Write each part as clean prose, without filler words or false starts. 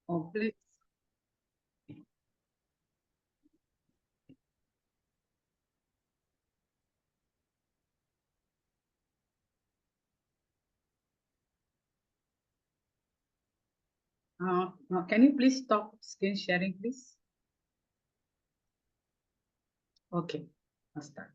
Oh, please. Can you please stop screen sharing, please? Okay, I'll start.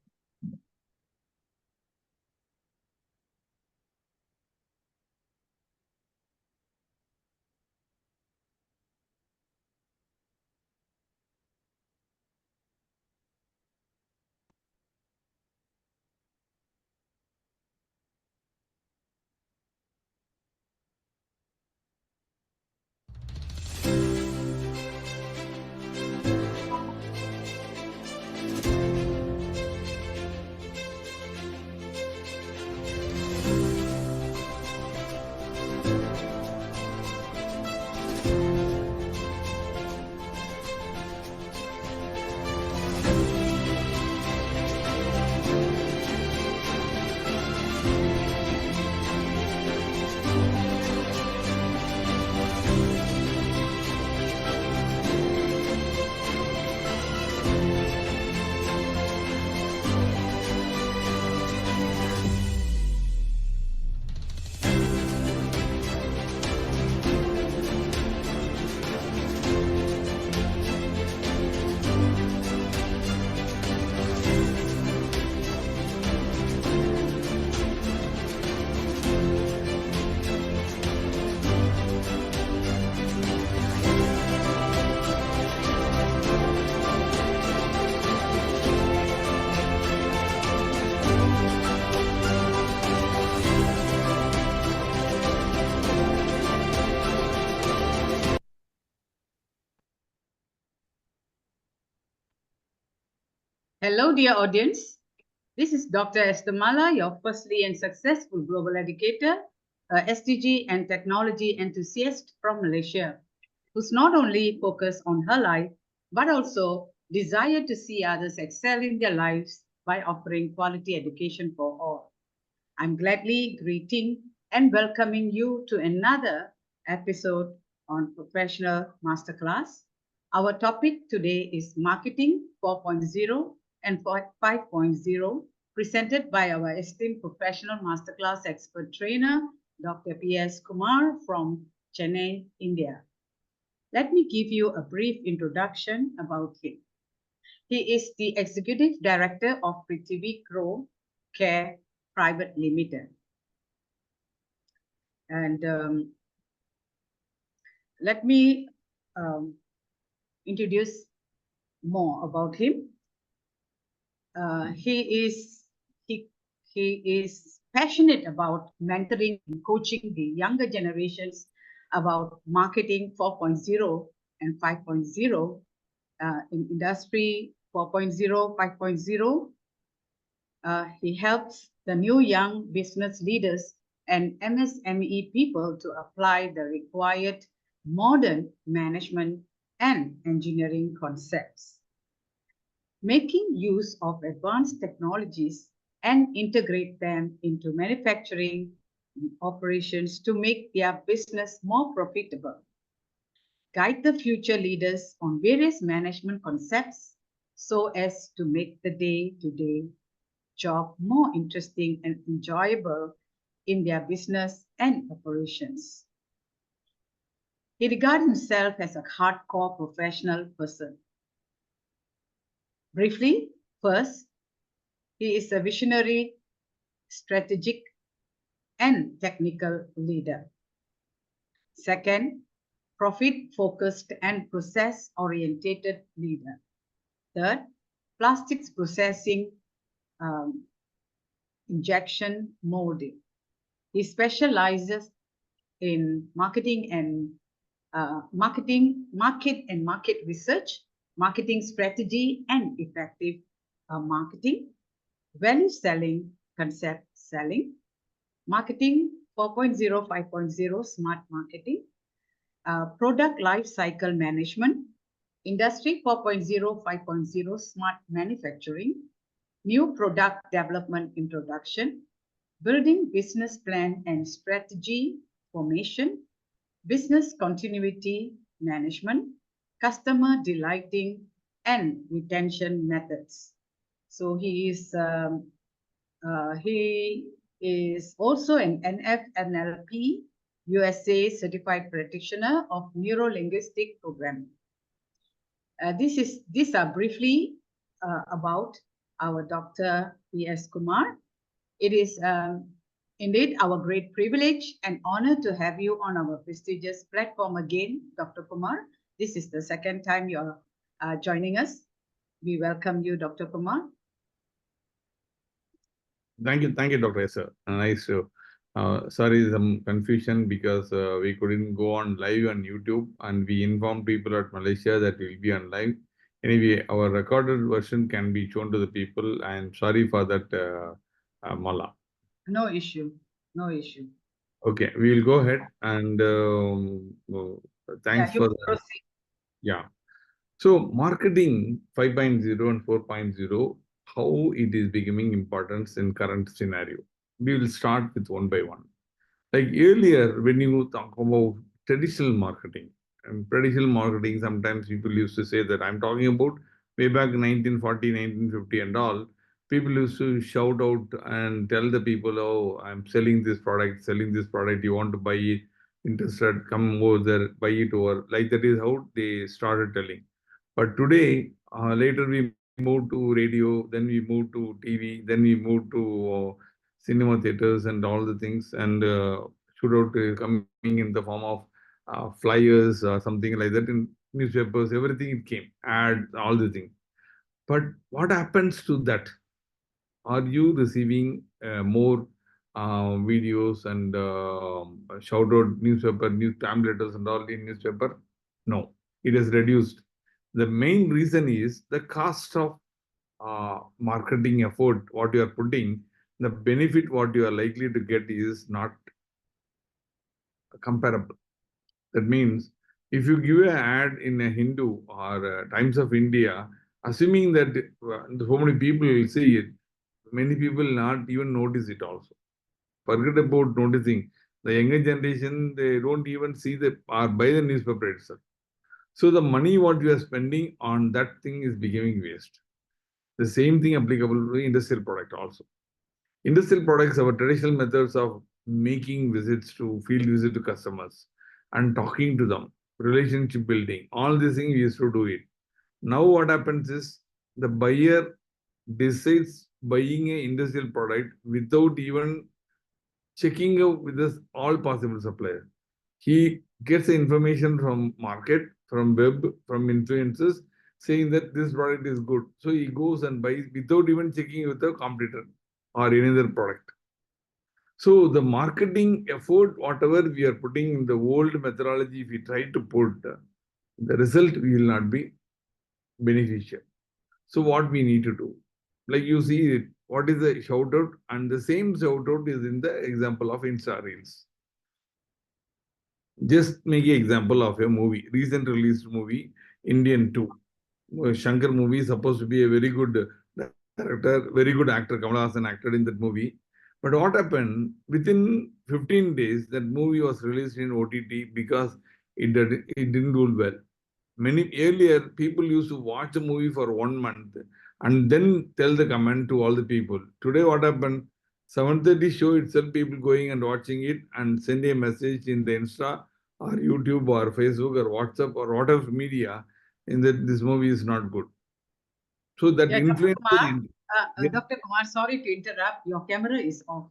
Hello, dear audience. This is Dr. Estamala, your firstly and successful global educator, SDG and technology enthusiast from Malaysia, who's not only focused on her life, but also desire to see others excel in their lives by offering quality education for all. I'm gladly greeting and welcoming you to another episode on Professional Masterclass. Our topic today is Marketing 4.0 and 5.0, presented by our esteemed Professional Masterclass expert trainer, Dr. P.S. Kumar from Chennai, India. Let me give you a brief introduction about him. He is the Executive Director of Prithvi Crow Care Private Limited. And let me um, introduce more about him. He is passionate about mentoring and coaching the younger generations about marketing 4.0 and 5.0 in industry 4.0, 5.0. He helps the new young business leaders and MSME people to apply the required modern management and engineering concepts, making use of advanced technologies and integrate them into manufacturing operations to make their business more profitable. Guide the future leaders on various management concepts so as to make the day-to-day job more interesting and enjoyable in their business and operations. He regards himself as a hardcore professional person. Briefly, first, he is a visionary, strategic, and technical leader. Second, profit-focused and process-oriented leader. Third, plastics processing, injection molding. He specializes in market research, marketing strategy, and effective marketing, value selling, concept selling, marketing 4.0, 5.0, smart marketing, product life cycle management, industry 4.0, 5.0, smart manufacturing, new product development introduction, building business plan and strategy formation, business continuity, management, customer delighting, and retention methods. So he is also an NFNLP USA certified practitioner of neuro-linguistic programming. These are briefly about our Dr. P.S. Kumar. It is indeed our great privilege and honor to have you on our prestigious platform again, Dr. Kumar. This is the second time you're joining us. We welcome you, Dr. Kumar. Thank you, Dr. Esther. Nice to. Sorry, some confusion because we couldn't go on live on YouTube, and we informed people at Malaysia that we'll be on live. Anyway, our recorded version can be shown to the people. I am sorry for that, Mala. No issue. No issue. Okay, we will go ahead and thanks Yeah, you for the, proceed. yeah. So marketing 5.0 and 4.0, how it is becoming important in current scenario. We will start with one by one. Like earlier, when you talk about traditional marketing, and traditional marketing, sometimes people used to say that I'm talking about way back 1940, 1950 and all. People used to shout out and tell the people, oh, I'm selling this product, you want to buy it, interested, come over there, buy it over. Like that is how they started telling. But today, later we moved to radio, then we moved to TV, then we moved to cinema theaters and all the things, and shootout coming in the form of flyers or something like that in newspapers, everything it came, ads, all the things. But what happens to that? Are you receiving more videos and shout out newspaper, news letters and all in newspaper? No, it has reduced. The main reason is the cost of marketing effort, what you are putting, the benefit what you are likely to get is not comparable. That means if you give an ad in a Hindu or Times of India, assuming that so many people will see it, many people not even notice it also. Forget about noticing. The younger generation, they don't even see the or buy the newspaper itself. So the money what you are spending on that thing is becoming waste. The same thing applicable to industrial product also. Industrial products, our traditional methods of making visits to field visit to customers and talking to them, relationship building, all these things we used to do it. Now what happens is the buyer decides buying a industrial product without even checking out with us all possible suppliers. He gets the information from market, from web, from influencers, saying that this product is good. So he goes and buys without even checking with the competitor or any other product. So the marketing effort, whatever we are putting in the old methodology, if we try to put, the result will not be beneficial. So what we need to do? Like you see, what is the shout out? And the same shout out is in the example of Insta Reels. Just make an example of a movie, recent released movie, Indian 2. Shankar movie is supposed to be a very good director, very good actor. Kamal Hassan acted in that movie. But what happened? Within 15 days, that movie was released in OTT because it didn't do well. Many earlier people used to watch the movie for 1 month and then tell the comment to all the people. Today, what happened? 7:30 show itself, people going and watching it and send a message in the Insta or YouTube or Facebook or WhatsApp or whatever media in that this movie is not good. So that Yeah, Dr. influence. Kumar. Yeah, Dr. Kumar, sorry to interrupt. Your camera is off.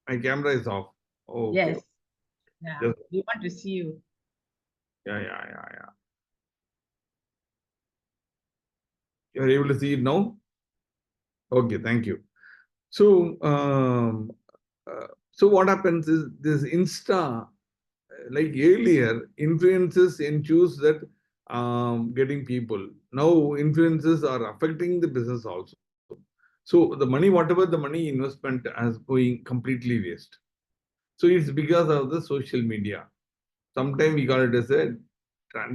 my camera is off. Okay. Yes. Yeah. Just, We want to see you. yeah. You're able to see it now? Okay, thank you. So, so what happens is this Insta, like earlier, influences ensures that getting people. Now, influences are affecting the business also. So the money, whatever the money investment has going completely waste. So it's because of the social media. Sometimes we call it as a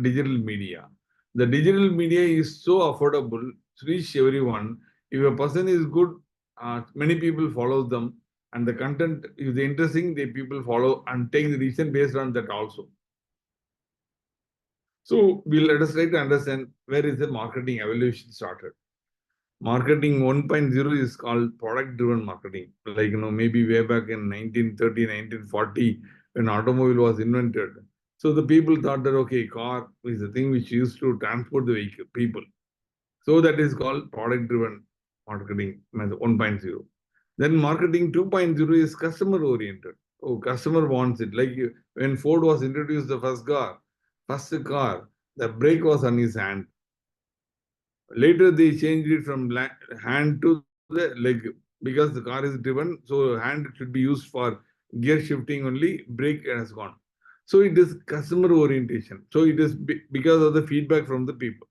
digital media. The digital media is so affordable to reach everyone. If a person is good, many people follow them, and the content is interesting, the people follow and take the decision based on that also. So let us try to understand where is the marketing evolution started. Marketing 1.0 is called product driven marketing. Like, maybe way back in 1930, 1940, when automobile was invented. So the people thought that, okay, car is the thing which used to transport the vehicle, people. So that is called product driven marketing method 1.0. Then marketing 2.0 is customer oriented. Oh, customer wants it. Like when Ford was introduced the first car, the brake was on his hand. Later, they changed it from hand to the leg because the car is driven. So, hand should be used for gear shifting only, brake has gone. So, it is customer orientation. So, it is because of the feedback from the people.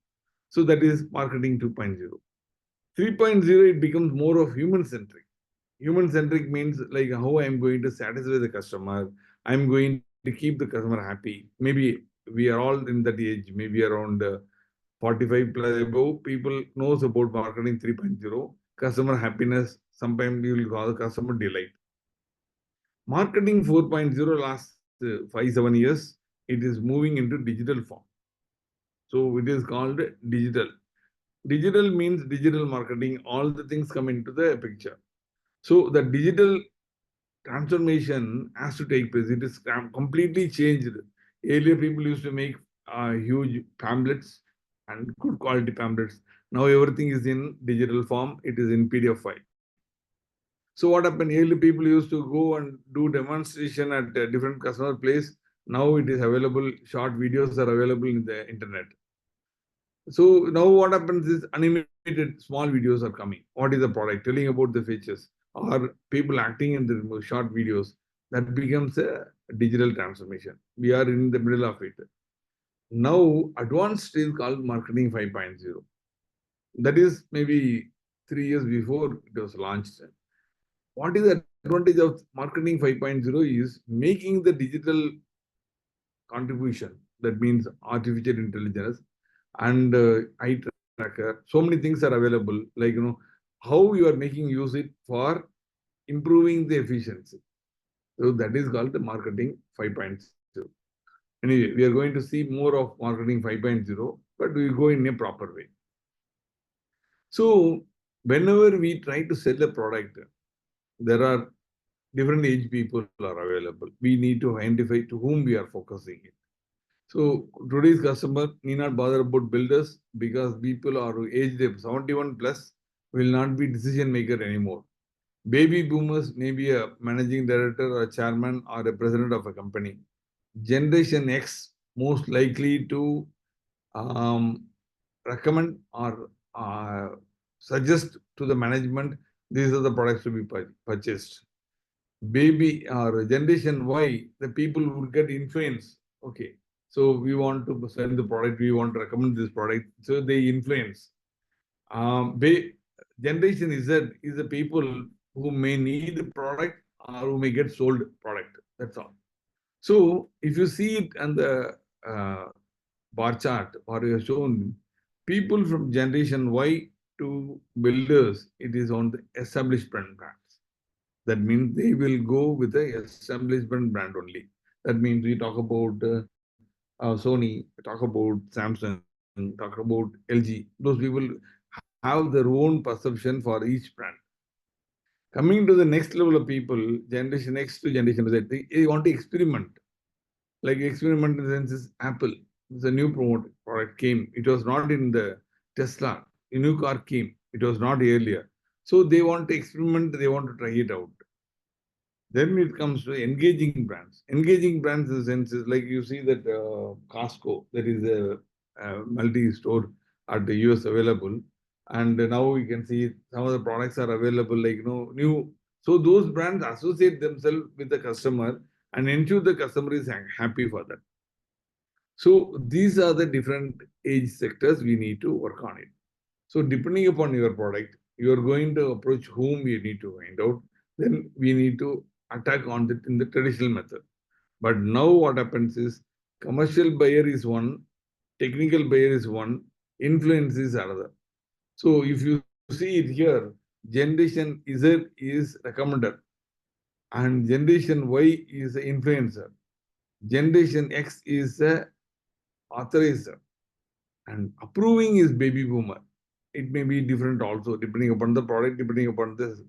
So, that is marketing 2.0. 3.0, it becomes more of human centric. Human centric means like how I'm going to satisfy the customer. I'm going to keep the customer happy. Maybe we are all in that age, maybe around 45 plus above, people knows about marketing 3.0, customer happiness, sometimes you will call customer delight. Marketing 4.0 last 5 7 years, it is moving into digital form. So it is called digital. Digital means digital marketing, all the things come into the picture. So the digital transformation has to take place. It is completely changed. Earlier, people used to make huge pamphlets and good quality pamphlets. Now everything is in digital form. It is in PDF file. So what happened? Earlier, people used to go and do demonstration at a different customer place. Now it is available. Short videos are available in the internet. So now what happens is animated small videos are coming. What is the product? Telling about the features or people acting in the short videos. That becomes a digital transformation. We are in the middle of it. Now advanced is called marketing 5.0. That is maybe 3 years before it was launched. What is the advantage of marketing 5.0 is making the digital contribution. That means artificial intelligence and eye tracker. So many things are available. Like how you are making use it for improving the efficiency. So that is called the marketing 5.0. Anyway, we are going to see more of marketing 5.0, but we go in a proper way. So whenever we try to sell a product, there are different age people are available. We need to identify to whom we are focusing it. So today's customer need not bother about builders because people are aged 71 plus will not be decision maker anymore. Baby boomers may be a managing director or a chairman or a president of a company. Generation X most likely to um, recommend or suggest to the management these are the products to be purchased. Baby or Generation Y, the people would get influence. Okay, so we want to sell the product, we want to recommend this product, so they influence. Generation Z is the people who may need the product or who may get sold product. That's all. So if you see it on the bar chart or you have shown people from Generation Y to builders, it is on the established brands. That means they will go with the establishment brand only. That means we talk about Sony, talk about Samsung, talk about LG. Those people have their own perception for each brand. Coming to the next level of people, Generation X to Generation Z, they want to experiment. Like experiment in the sense is Apple. The new product came. It was not in the Tesla. A new car came. It was not earlier. So they want to experiment. They want to try it out. Then it comes to engaging brands. Engaging brands in the sense is like you see that Costco, there is a multi-store at the US available. And now we can see some of the products are available like, new. So those brands associate themselves with the customer and ensure the customer is happy for that. So these are the different age sectors we need to work on it. So depending upon your product, you are going to approach whom you need to find out. Then we need to attack on it in the traditional method. But now what happens is commercial buyer is one, technical buyer is one, influence is another. So if you see it here, Generation Z is recommender and Generation Y is the influencer. Generation X is a authorizer, and approving is baby boomer. It may be different also depending upon the product, depending upon the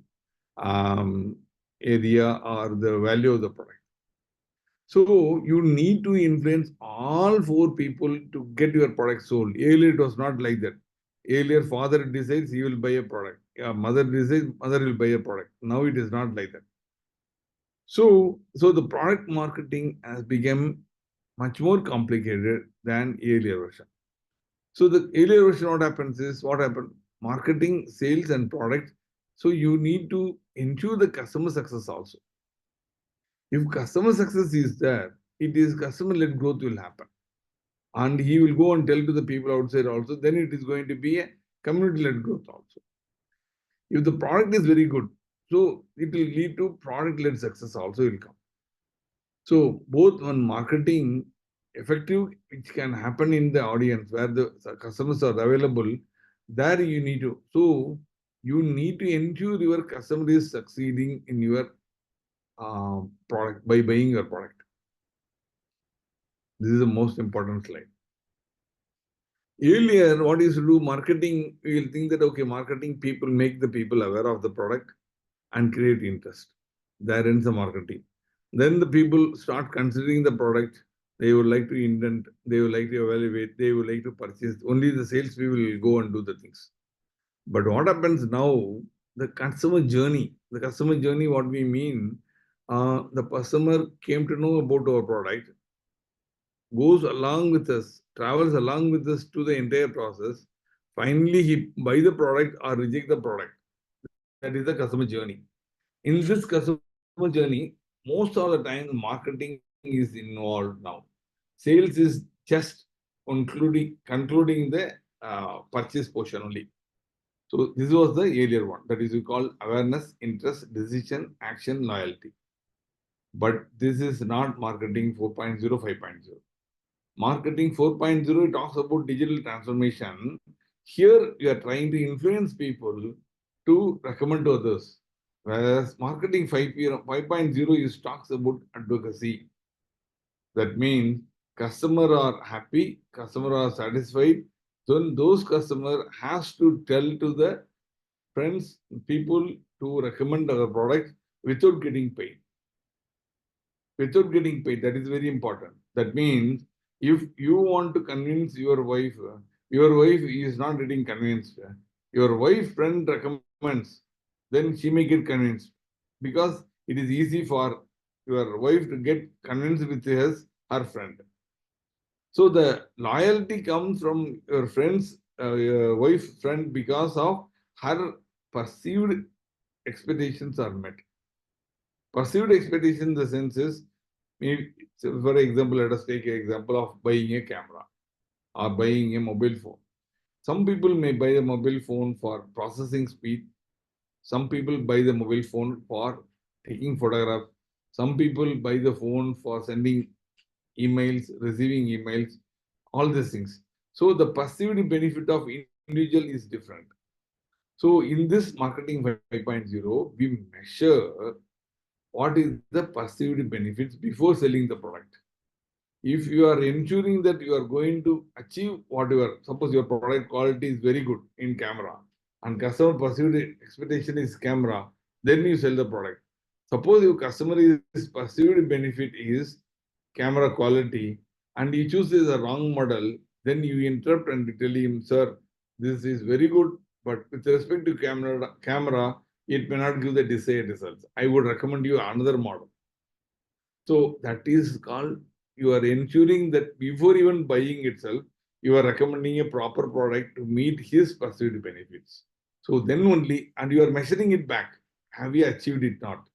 um, area or the value of the product. So you need to influence all four people to get your product sold. Earlier it was not like that. Earlier father decides he will buy a product. Yeah, mother decides mother will buy a product. Now it is not like that. So the product marketing has become much more complicated than earlier version. So the earlier version, what happens is what happened? Marketing, sales, and product. So you need to ensure the customer success also. If customer success is there, it is customer-led growth will happen. And he will go and tell to the people outside also, then it is going to be a community-led growth also. If the product is very good, so it will lead to product-led success also will come. So both on marketing effective, which can happen in the audience where the customers are available, there you need to. So you need to ensure your customer is succeeding in your product by buying your product. This is the most important slide. Earlier, what is to do marketing, we will think that okay, marketing people make the people aware of the product and create interest. There ends the marketing. Then the people start considering the product. They would like to indent, they would like to evaluate, they would like to purchase. Only the sales people will go and do the things. But what happens now? The customer journey, what we mean, the customer came to know about our product, goes along with us, travels along with us to the entire process. Finally, he buy the product or reject the product. That is the customer journey. In this customer journey, most of the time, marketing is involved now. Sales is just concluding the purchase portion only. So this was the earlier one. That is we call awareness, interest, decision, action, loyalty. But this is not marketing 4.0, 5.0. Marketing 4.0 talks about digital transformation. Here you are trying to influence people to recommend to others. Whereas marketing 5.0 is talks about advocacy. That means customer are happy, customer are satisfied. Then those customer has to tell to the friends, people to recommend our product without getting paid. Without getting paid, that is very important. That means if you want to convince your wife is not getting convinced. Your wife friend recommends, then she may get convinced because it is easy for your wife to get convinced with her friend. So the loyalty comes from your your wife friend because of her perceived expectations are met. Perceived expectation in the sense is, maybe, for example, let us take an example of buying a camera or buying a mobile phone. Some people may buy a mobile phone for processing speed. Some people buy the mobile phone for taking photographs. Some people buy the phone for sending emails, receiving emails, all these things. So the perceived benefit of individual is different. So in this marketing 5.0, we measure what is the perceived benefits before selling the product. If you are ensuring that you are going to achieve whatever, suppose your product quality is very good in camera and customer perceived expectation is camera, then you sell the product. Suppose your customer is perceived benefit is camera quality and he chooses a wrong model, then you interrupt and tell him, sir, this is very good, but with respect to camera, it may not give the desired results. I would recommend you another model. So that is called, you are ensuring that before even buying itself, you are recommending a proper product to meet his perceived benefits. So then only, and you are measuring it back. Have you achieved it not?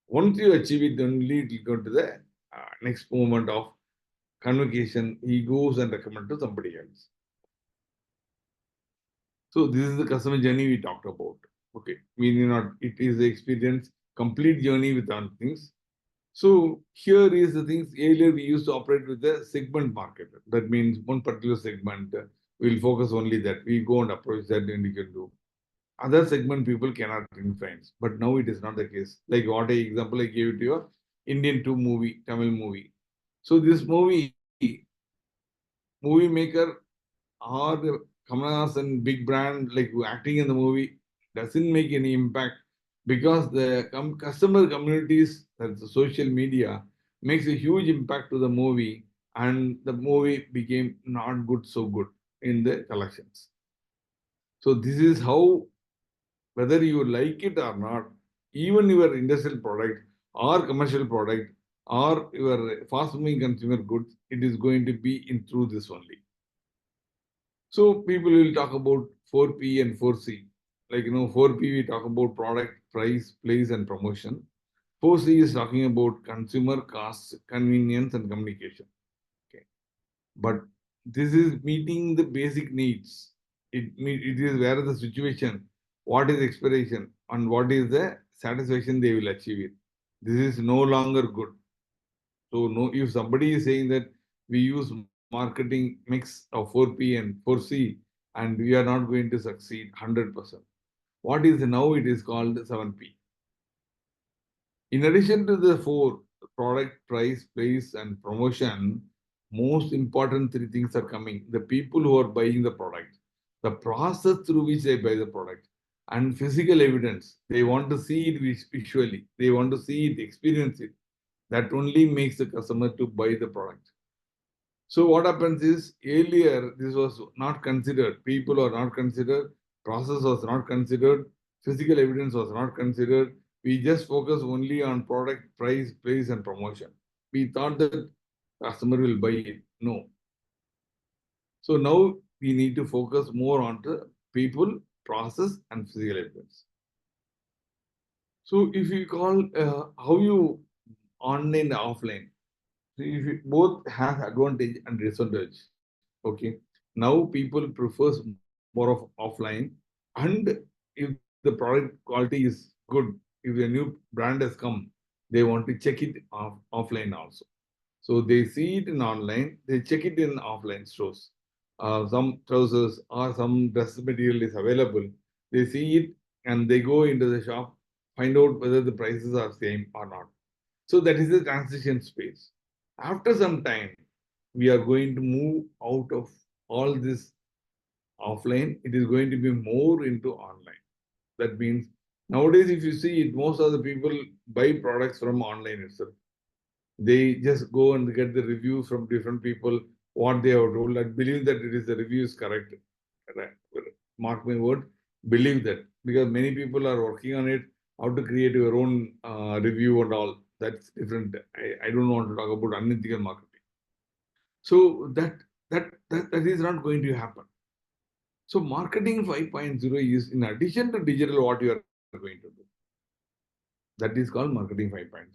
Once you achieve it, only it will go to the next moment of convocation. He goes and recommend to somebody else. So this is the customer journey we talked about. Okay, meaning not, it is the experience, complete journey with other things. So here is the things. Earlier we used to operate with the segment market. That means one particular segment, we'll focus only that. We go and approach that and we can do. Other segment people cannot influence. But now it is not the case. Like what example I gave it to you, Indian 2 movie, Tamil movie. So this movie movie maker or the Kamal Hassan big brand like acting in the movie doesn't make any impact because the customer communities, that's the social media, makes a huge impact to the movie, and the movie became not good so good in the collections. So this is how, whether you like it or not, even your industrial product or commercial product or your fast moving consumer goods, it is going to be in through this only. So people will talk about 4P and 4C. Like, 4P, we talk about product, price, place, and promotion. 4C is talking about consumer costs, convenience, and communication. Okay. But this is meeting the basic needs. It is where the situation, what is expiration, and what is the satisfaction they will achieve it. This is no longer good. So no, if somebody is saying that we use marketing mix of 4P and 4C and we are not going to succeed 100%. What is now it is called 7P. In addition to the four, product, price, place, and promotion, most important three things are coming. The people who are buying the product, the process through which they buy the product, and physical evidence. They want to see it visually. They want to see it, experience it. That only makes the customer to buy the product. So what happens is earlier this was not considered. People are not considered. Process was not considered. Physical evidence was not considered. We just focus only on product, price, place, and promotion. We thought that customer will buy it. No. So now we need to focus more on the people, process, and physical evidence. So if you call how you online and offline, so if it both has advantage and disadvantage. Okay. Now people prefers more of offline, and if the product quality is good, if a new brand has come, they want to check it offline also. So they see it in online, they check it in offline stores. Some trousers or some dress material is available. They see it and they go into the shop, find out whether the prices are same or not. So that is the transition space. After some time, we are going to move out of all this offline. It is going to be more into online. That means nowadays, if you see it, most of the people buy products from online itself. They just go and get the reviews from different people, what they have told. I believe that it is the review is correct. Mark my word, believe that because many people are working on it. How to create your own review and all. That's different. I don't want to talk about unethical marketing. So that is not going to happen. So marketing 5.0 is in addition to digital what you are going to do. That is called marketing 5.0.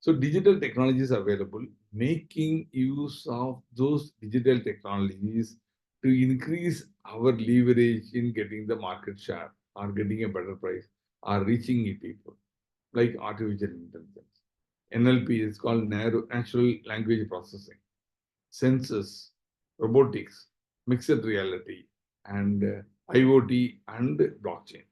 So digital technologies are available, making use of those digital technologies to increase our leverage in getting the market share or getting a better price or reaching people, like artificial intelligence. NLP is called natural language processing, sensors, robotics, mixed reality, and IoT and blockchain.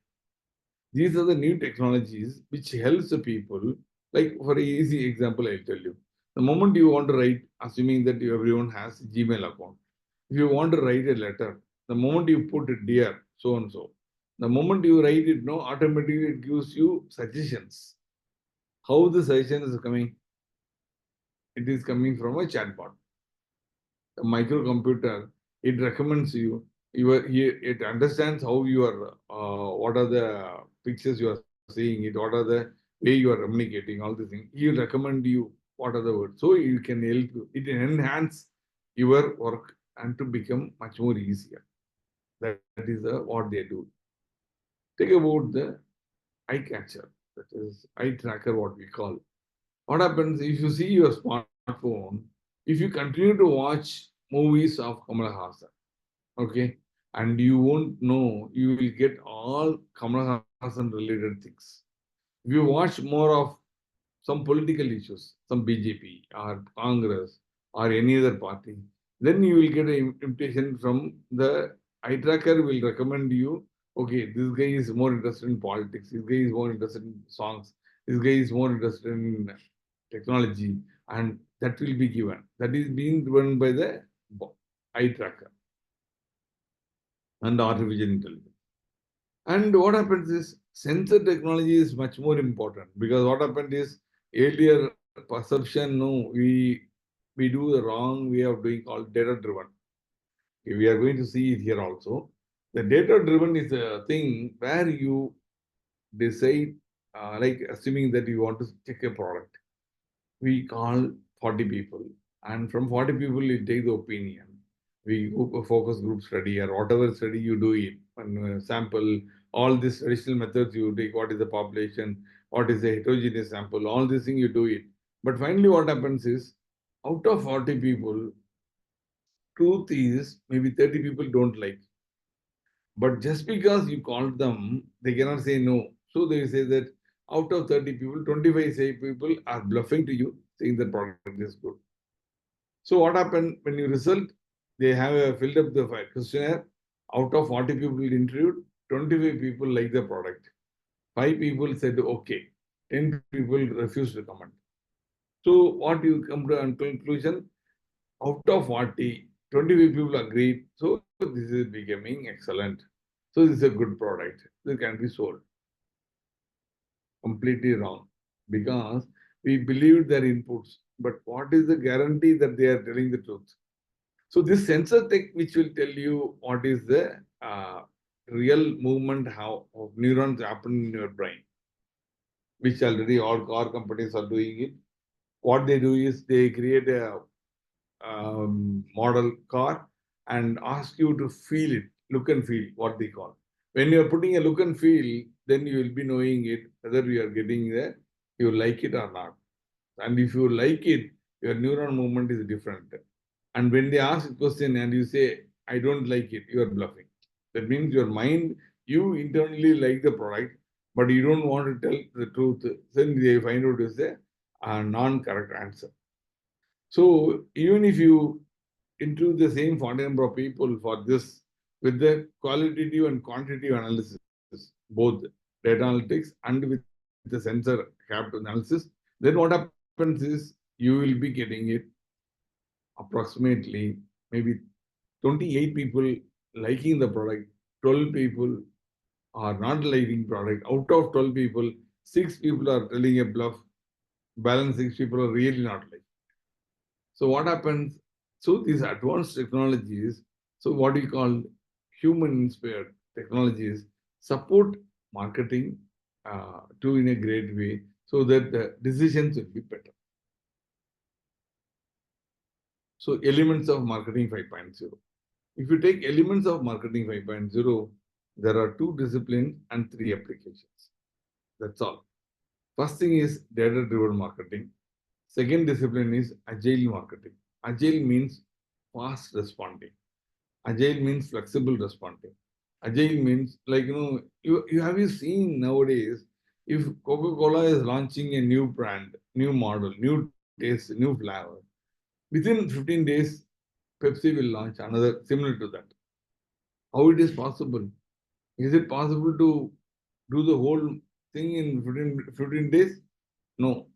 These are the new technologies which helps the people. Like for an easy example, I'll tell you. The moment you want to write, assuming that everyone has a Gmail account, if you want to write a letter, the moment you put it dear so and so, the moment you write it, no, automatically it gives you suggestions. How the suggestion is coming? It is coming from a chatbot. A microcomputer, it recommends you. It understands how you are, what are the pictures you are seeing, it, what are the way you are communicating, all these things. He will recommend you what are the words. So you can help you. It enhance your work and to become much more easier. That is what they do. Take about the eye catcher, that is eye tracker, what we call. What happens if you see your smartphone, if you continue to watch movies of Kamal Hassan, okay, and you won't know, you will get all Kamal Hassan related things. If you watch more of some political issues, some BJP or Congress or any other party, then you will get an invitation from the eye tracker will recommend you, okay, this guy is more interested in politics, this guy is more interested in songs, this guy is more interested in technology, and that will be given. That is being driven by the bot. eye tracker and artificial intelligence. And what happens is sensor technology is much more important, because what happened is earlier perception, no, we do the wrong way of doing, called data driven. We are going to see it here also. The data driven is a thing where you decide, like assuming that you want to check a product. We call 40 people, and from 40 people, you take the opinion. We go for focus group study or whatever study you do it, and sample all these traditional methods you take. What is the population? What is the heterogeneous sample? All these things you do it. But finally, what happens is, out of 40 people, truth is maybe 30 people don't like. But just because you called them, they cannot say no. So they say that out of 30 people, 25 say people are bluffing to you, saying the product is good. So what happened when you result? They have filled up the questionnaire. Out of 40 people interviewed, 25 people like the product. 5 people said okay. 10 people refused to comment. So what you come to a conclusion? Out of 40, 25 people agreed. So this is becoming excellent. So this is a good product. This can be sold. Completely wrong, because we believed their inputs. But what is the guarantee that they are telling the truth? So this sensor tech, which will tell you what is the real movement, how of neurons happen in your brain, which already all car companies are doing it. What they do is they create a model car and ask you to feel it, look and feel, what they call. When you are putting a look and feel, then you will be knowing it, whether you are getting there, you like it or not. And if you like it, your neuron movement is different. And when they ask a question and you say, I don't like it, you are bluffing. That means your mind, you internally like the product, but you don't want to tell the truth. Then they find out is a non-correct answer. So even if you into the same 40 number of people for this, with the qualitative and quantitative analysis, both data analytics and with the sensor capped analysis, then what happens is you will be getting it approximately maybe 28 people liking the product, 12 people are not liking product. Out of 12 people, 6 people are telling a bluff, balance 6 people are really not liking. So what happens? So these advanced technologies, so what we call human-inspired technologies, support marketing to in a great way, so that the decisions will be better. So elements of marketing 5.0. If you take elements of marketing 5.0, there are 2 disciplines and 3 applications. That's all. First thing is data-driven marketing. Second discipline is agile marketing. Agile means fast responding. Agile means flexible responding. Agile means, like, you have you seen nowadays, if Coca-Cola is launching a new brand, new model, new taste, new flavor, within 15 days, Pepsi will launch another similar to that. How it is possible? Is it possible to do the whole thing in 15 days? No.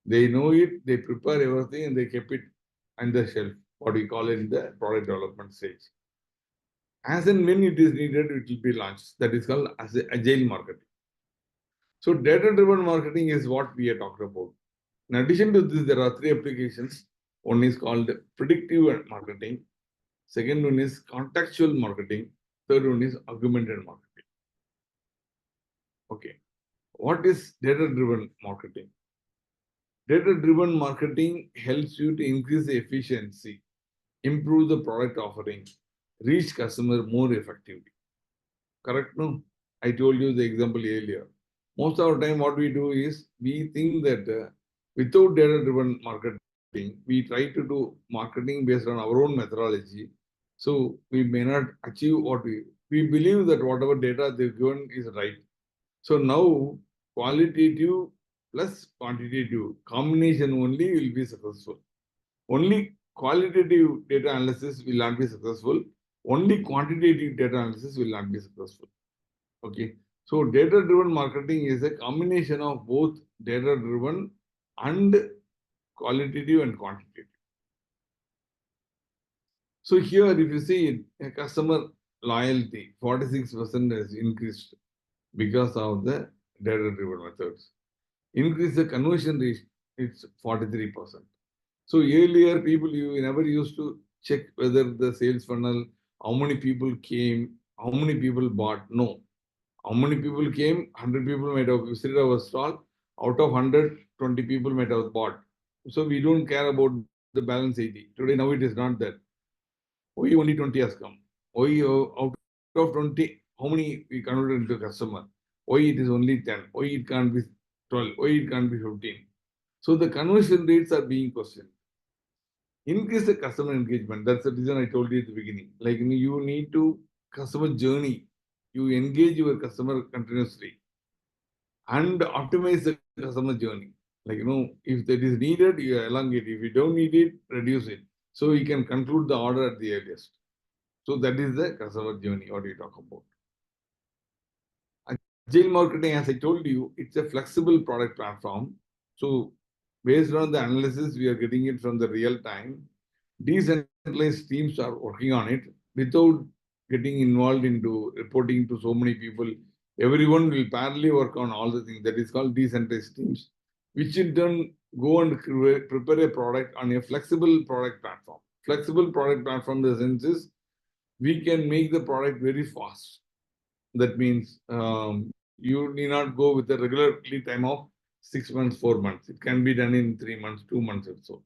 They know it, they prepare everything, and they keep it on the shelf, what we call it in the product development stage. As and when it is needed, it will be launched. That is called as agile marketing. So data-driven marketing is what we are talking about. In addition to this, there are 3 applications. One is called predictive marketing. Second one is contextual marketing. Third one is augmented marketing. Okay. What is data-driven marketing? Data-driven marketing helps you to increase the efficiency, improve the product offering, reach customer more effectively. Correct? No? I told you the example earlier. Most of the time, what we do is we think that without data-driven marketing, we try to do marketing based on our own methodology. So we may not achieve what we believe that whatever data they've given is right. So now qualitative plus quantitative combination only will be successful. Only qualitative data analysis will not be successful. Only quantitative data analysis will not be successful. Okay. So data-driven marketing is a combination of both data-driven and qualitative and quantitative. So here, if you see a customer loyalty, 46% has increased because of the data-driven methods. Increase the conversion rate, it's 43%. So earlier, people you never used to check whether the sales funnel, how many people came, how many people bought. No, how many people came? 100 people might have visited our stall. Out of 100, 20 people might have bought. So we don't care about the balance 80. Today, now it is not that. Why only 20 has come? Why out of 20, how many we converted into customer? Why it is only 10? Why it can't be 12? Why it can't be 15? So the conversion rates are being questioned. Increase the customer engagement. That's the reason I told you at the beginning. Like you need to customer journey. You engage your customer continuously and optimize the customer journey. Like if that is needed, you elongate. If you don't need it, reduce it. So you can conclude the order at the earliest. So that is the customer journey. What you talk about. Agile marketing, as I told you, it's a flexible product platform. So based on the analysis, we are getting it from the real time. Decentralized teams are working on it without getting involved into reporting to so many people. Everyone will parallelly work on all the things. That is called decentralized teams, which in turn go and prepare a product on a flexible product platform. Flexible product platform, the sense is we can make the product very fast. That means you need not go with a regular lead time of 6 months, 4 months. It can be done in 3 months, 2 months or so.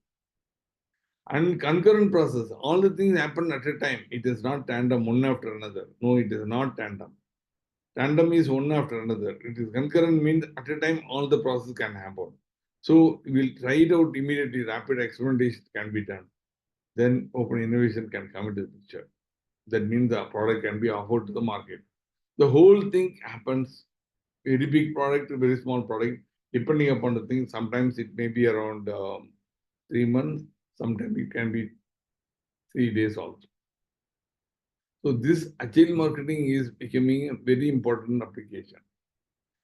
And concurrent process, all the things happen at a time. It is not tandem one after another. No, it is not tandem. Tandem is one after another. It is concurrent means at a time all the process can happen. So we'll try it out immediately. Rapid experimentation can be done. Then open innovation can come into the picture. That means the product can be offered to the market. The whole thing happens very big product to very small product, depending upon the thing. Sometimes it may be around 3 months, sometimes it can be 3 days also. So this agile marketing is becoming a very important application.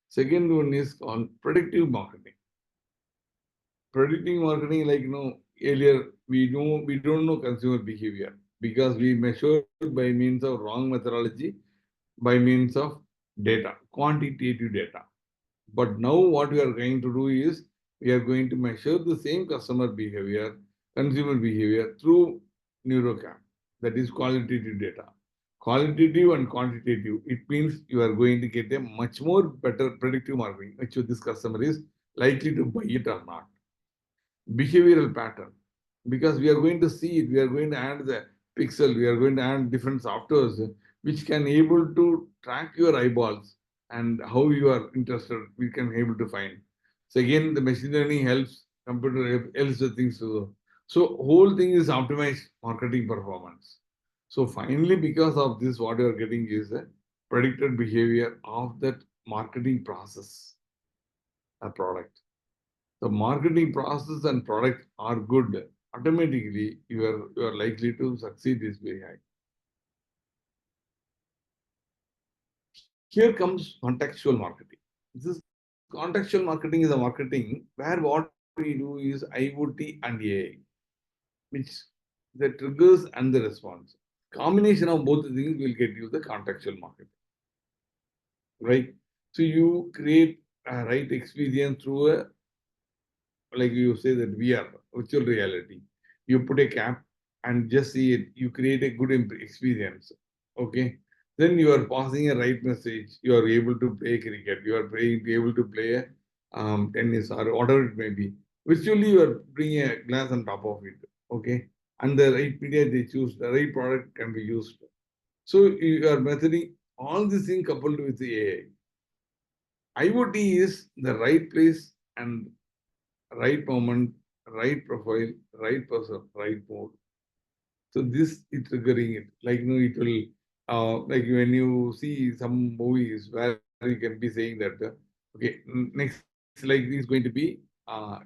Second one is called predictive marketing. Predictive marketing, like earlier we don't know consumer behavior because we measured by means of wrong methodology, by means of data, quantitative data. But now what we are going to do is we are going to measure the same customer behavior, consumer behavior through neurocam. That is qualitative data. Qualitative and quantitative. It means you are going to get a much more better predictive marketing, which this customer is likely to buy it or not. Behavioral pattern, because we are going to see it, we are going to add the pixel, we are going to add different softwares which can able to track your eyeballs and how you are interested, we can able to find. So again, the machine learning helps, computer helps the things to do. So whole thing is optimized marketing performance. So finally, because of this, what you are getting is a predicted behavior of that marketing process, a product. The marketing process and product are good, automatically you are likely to succeed is very high. Here comes contextual marketing. This contextual marketing is a marketing where what we do is IoT and AI, which the triggers and the response. Combination of both the things will get you the contextual marketing. Right? So you create a right experience through a, like you say that VR, virtual reality. You put a cap and just see it. You create a good experience. Okay. Then you are passing a right message. You are able to play cricket. You are able to play tennis or whatever it may be. Virtually, you are bringing a glass on top of it. Okay. And the right media they choose, the right product can be used. So you are methoding all these things coupled with the AI. IoT is the right place and right moment, right profile, right person, right mode. So this is triggering it. Like it will like when you see some movies where you can be saying that okay, next like is going to be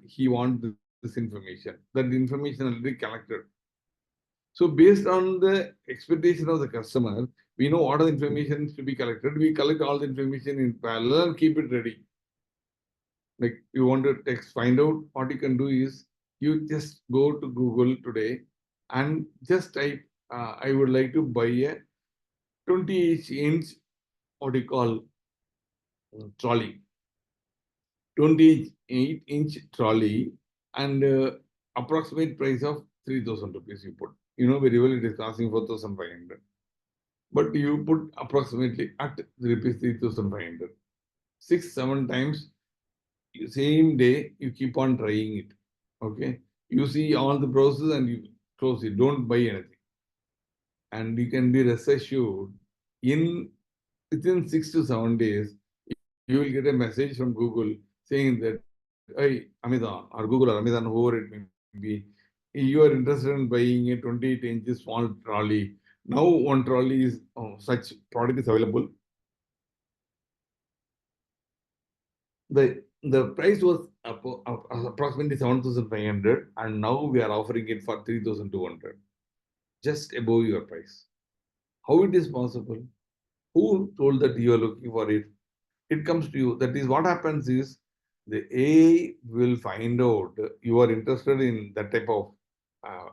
he wants this information. That information already collected. So based on the expectation of the customer, we know what are the information to be collected. We collect all the information in parallel and keep it ready. Like you want to text, find out, what you can do is you just go to Google today and just type I would like to buy a 20-inch, what do you call, trolley. 28-inch trolley and approximate price of 3,000 rupees you put. You know very well it is costing 4,500. But you put approximately at rupees 3,500. 6, 7 times, same day, you keep on trying it. Okay. You see all the process and you close it. Don't buy anything. And you can be rest assured in within 6 to 7 days, you will get a message from Google saying that, hey, Amazon or Google or Amazon, whoever it may be, you are interested in buying a 28-inch small trolley. Now one trolley is such product is available. The price was approximately 7,500 and now we are offering it for 3,200, just above your price. How it is possible? Who told that you are looking for it? It comes to you. That is what happens is the AI will find out you are interested in that type of uh,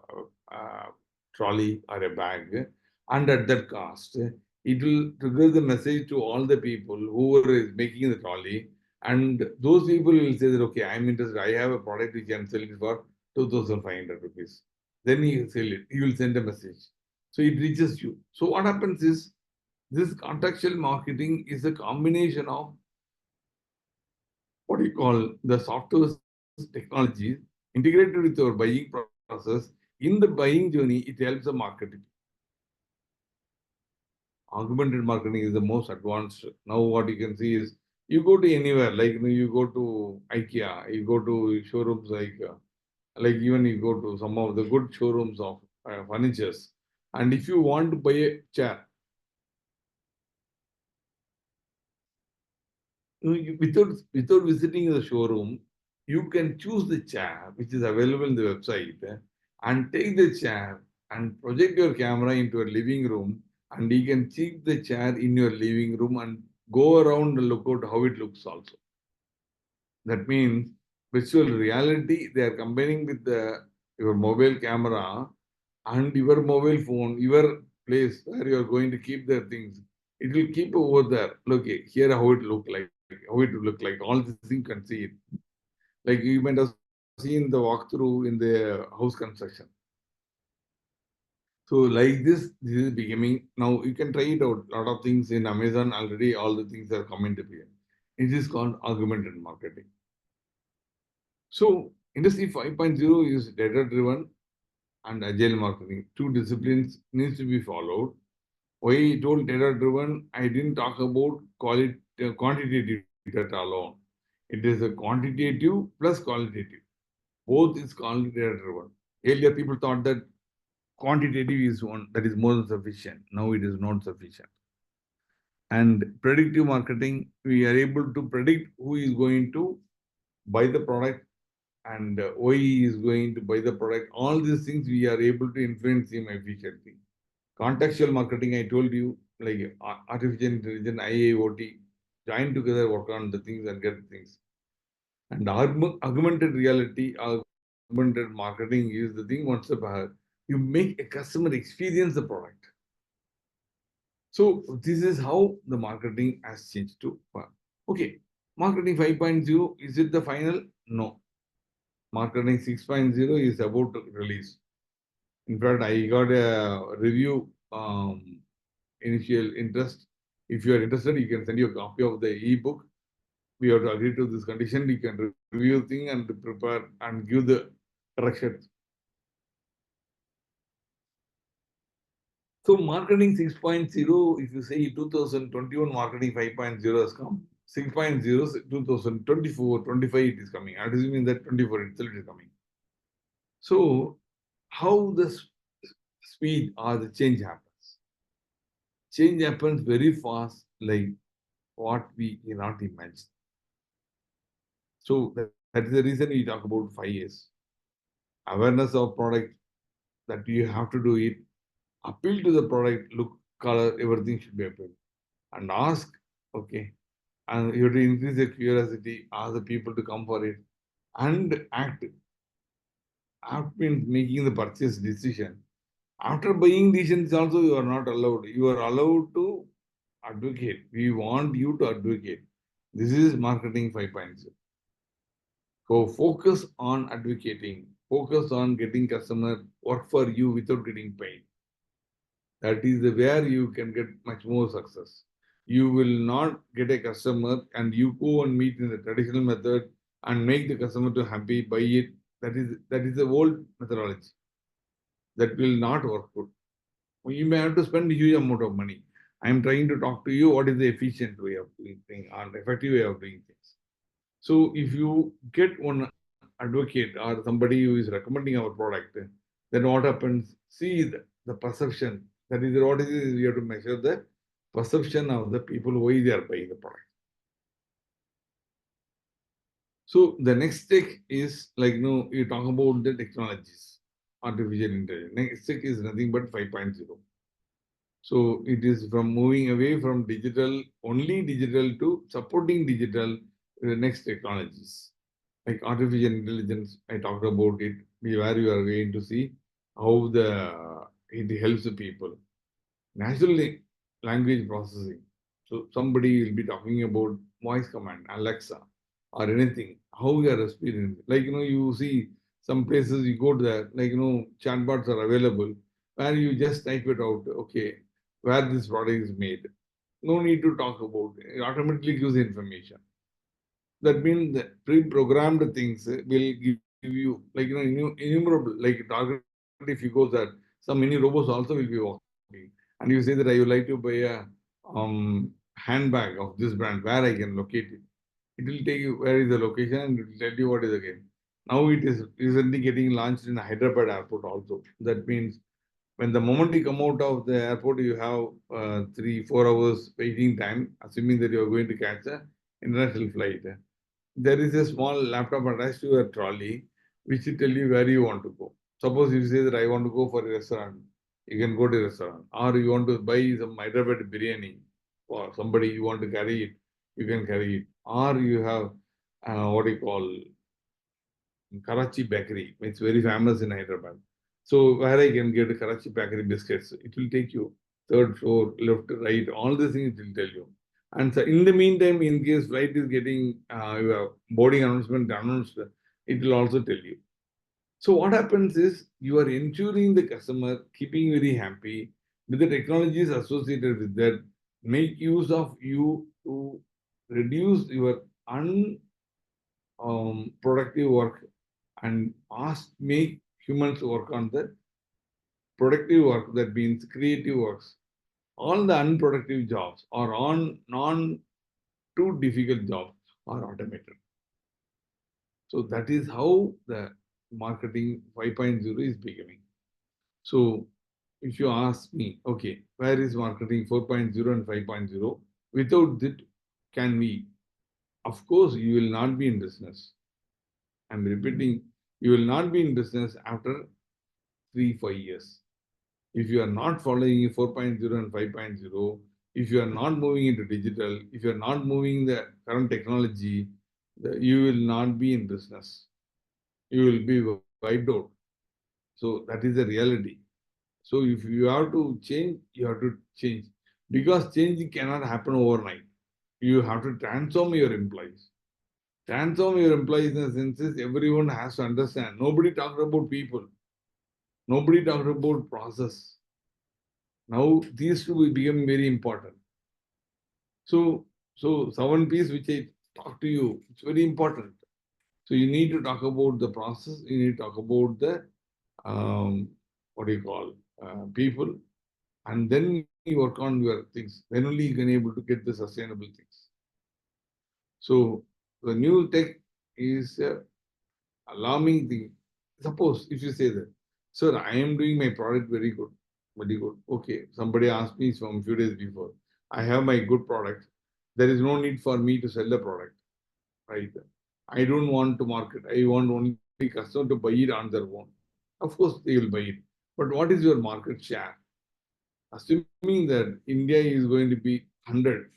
uh, trolley or a bag, and at that cost, it will trigger the message to all the people who are making the trolley, and those people will say that okay, I'm interested. I have a product which I'm selling for 2,500 rupees. Then you sell it. You will send a message, so it reaches you. So what happens is this contextual marketing is a combination of what you call the software technologies integrated with your buying process. In the buying journey, it helps the marketing. Augmented marketing is the most advanced. Now, what you can see is you go to anywhere, like you go to IKEA, you go to showrooms like even you go to some of the good showrooms of furnitures, and if you want to buy a chair, without visiting the showroom, you can choose the chair which is available in the website and take the chair and project your camera into a living room and you can see the chair in your living room and go around and look at how it looks also. That means virtual reality they are combining with your mobile camera and your mobile phone, your place where you are going to keep the things. It will keep over there. Look here how it look like, how it will look like. All these things you can see it. Like you might have seen the walkthrough in the house construction. So like this is becoming now you can try it out. A lot of things in Amazon already, all the things are coming to be. It is called augmented marketing. So industry 5.0 is data driven and agile marketing. Two disciplines needs to be followed. Why I told data driven, I didn't talk about quantitative data alone. It is a quantitative plus qualitative. Both is called data driven. Earlier people thought that quantitative is one that is more than sufficient. Now it is not sufficient. And predictive marketing, we are able to predict who is going to buy the product and why he is going to buy the product. All these things we are able to influence him efficiently. Contextual marketing, I told you, like artificial intelligence, IIoT, join together, work on the things and get things. And augmented reality, augmented marketing is the thing once you make a customer experience the product. So this is how the marketing has changed to. Okay, marketing 5.0, is it the final? No. Marketing 6.0 is about to release. In fact, I got a review initial interest. If you are interested, you can send you a copy of the ebook. We have to agree to this condition. You can review thing and prepare and give the corrections. So marketing 6.0, if you say 2021 marketing 5.0 has come, 6.0 2024, 25 it is coming. I'm assuming that 24 itself is coming. So how the speed or the change happens? Change happens very fast, like what we cannot imagine. So that is the reason we talk about 5 years. Awareness of product that you have to do it, appeal to the product, look, color, everything should be appealed. And ask, okay, and you have to increase the curiosity, ask the people to come for it, and act. Act means making the purchase decision. After buying decisions also you are not allowed. You are allowed to advocate. We want you to advocate. This is marketing 5.0. So focus on advocating. Focus on getting customer work for you without getting paid. That is where you can get much more success. You will not get a customer and you go and meet in the traditional method and make the customer to happy, buy it. That is the old methodology. That will not work good. You may have to spend a huge amount of money. I am trying to talk to you what is the efficient way of doing things or effective way of doing things. So if you get one advocate or somebody who is recommending our product, then what happens? See the perception. That is what it is. You have to measure the perception of the people why they are buying the product. So the next step is like you talk about the technologies, artificial intelligence. Next step is nothing but 5.0. So it is from moving away from digital, only digital to supporting digital next technologies. Like artificial intelligence, I talked about it, where you are going to see how it helps the people. Natural language processing. So somebody will be talking about voice command, Alexa, or anything. How you are experiencing. Like you see some places you go to there, like chatbots are available where you just type it out. Okay, where this product is made. No need to talk about it. It automatically gives information. That means the pre-programmed things will give you like innumerable like target. If you go there, some mini robots also will be walking and you say that I would like to buy a handbag of this brand, where I can locate it. It will take you where is the location and it will tell you what is the game. Now it is recently getting launched in Hyderabad airport also. That means when the moment you come out of the airport, you have 3-4 hours waiting time, assuming that you are going to catch a international flight. There is a small laptop attached to your trolley, which will tell you where you want to go. Suppose you say that I want to go for a restaurant, you can go to a restaurant. Or you want to buy some Hyderabad biryani for somebody, you want to carry it, you can carry it. Or you have what do you call Karachi bakery. It's very famous in Hyderabad. So where I can get Karachi bakery biscuits, it will take you third floor, left, right, all the things it will tell you. And so in the meantime, in case flight is getting your boarding announcement announced, it will also tell you. So what happens is you are ensuring the customer, keeping very happy with the technologies associated with that, make use of you to reduce your unproductive work and make humans work on the productive work, that means creative works. All the unproductive jobs or on non too difficult jobs are automated. So that is how the marketing 5.0 is becoming. So if you ask me, okay, where is marketing 4.0 and 5.0? Without it, can we? Of course, you will not be in business. I'm repeating, you will not be in business after 3-5 years. If you are not following 4.0 and 5.0, if you are not moving into digital, if you are not moving the current technology, you will not be in business. You will be wiped out. So that is the reality. So if you have to change, you have to change. Because change cannot happen overnight. You have to transform your employees. Transform your employees in the sense is everyone has to understand. Nobody talked about people. Nobody talked about process. Now these two will become very important. So, so 7 P's which I talk to you, it's very important. So you need to talk about the process. You need to talk about the what do you call people, and then you work on your things. Then only you can able to get the sustainable things. So the new tech is alarming thing. Suppose if you say that, sir, I am doing my product very good, very good. Okay, somebody asked me from a few days before, I have my good product. There is no need for me to sell the product, right? I don't want to market. I want only customer to buy it on their own. Of course, they will buy it. But what is your market share? Assuming that India is going to be 100,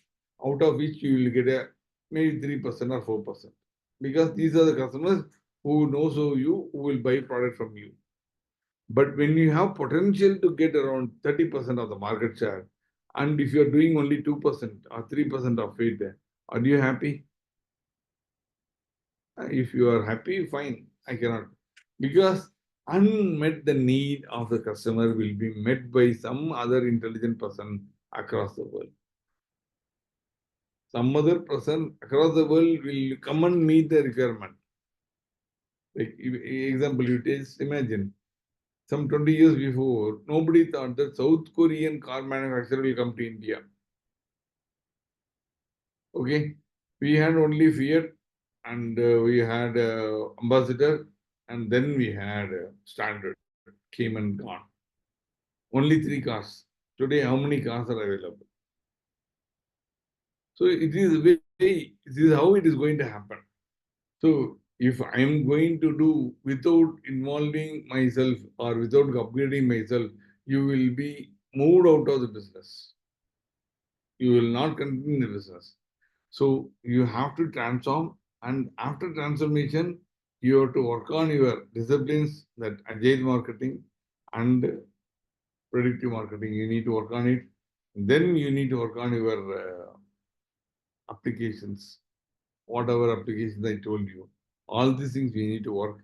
out of which you will get a maybe 3% or 4%. Because these are the customers who knows of you, who will buy product from you. But when you have potential to get around 30% of the market share, and if you are doing only 2% or 3% of it, are you happy? If you are happy, fine. I cannot. Because unmet the need of the customer will be met by some other intelligent person across the world. Some other person across the world will come and meet the requirement. Like example, you just imagine some 20 years before, nobody thought that South Korean car manufacturer will come to India. Okay, we had only Fiat, and we had Ambassador, and then we had Standard, came and gone. Only 3 cars. Today, how many cars are available? So it is way, this is how it is going to happen. So if I am going to do without involving myself or without upgrading myself, you will be moved out of the business. You will not continue the business. So you have to transform, and after transformation, you have to work on your disciplines, that agile marketing and predictive marketing. You need to work on it. Then you need to work on your applications, whatever applications I told you. All these things we need to work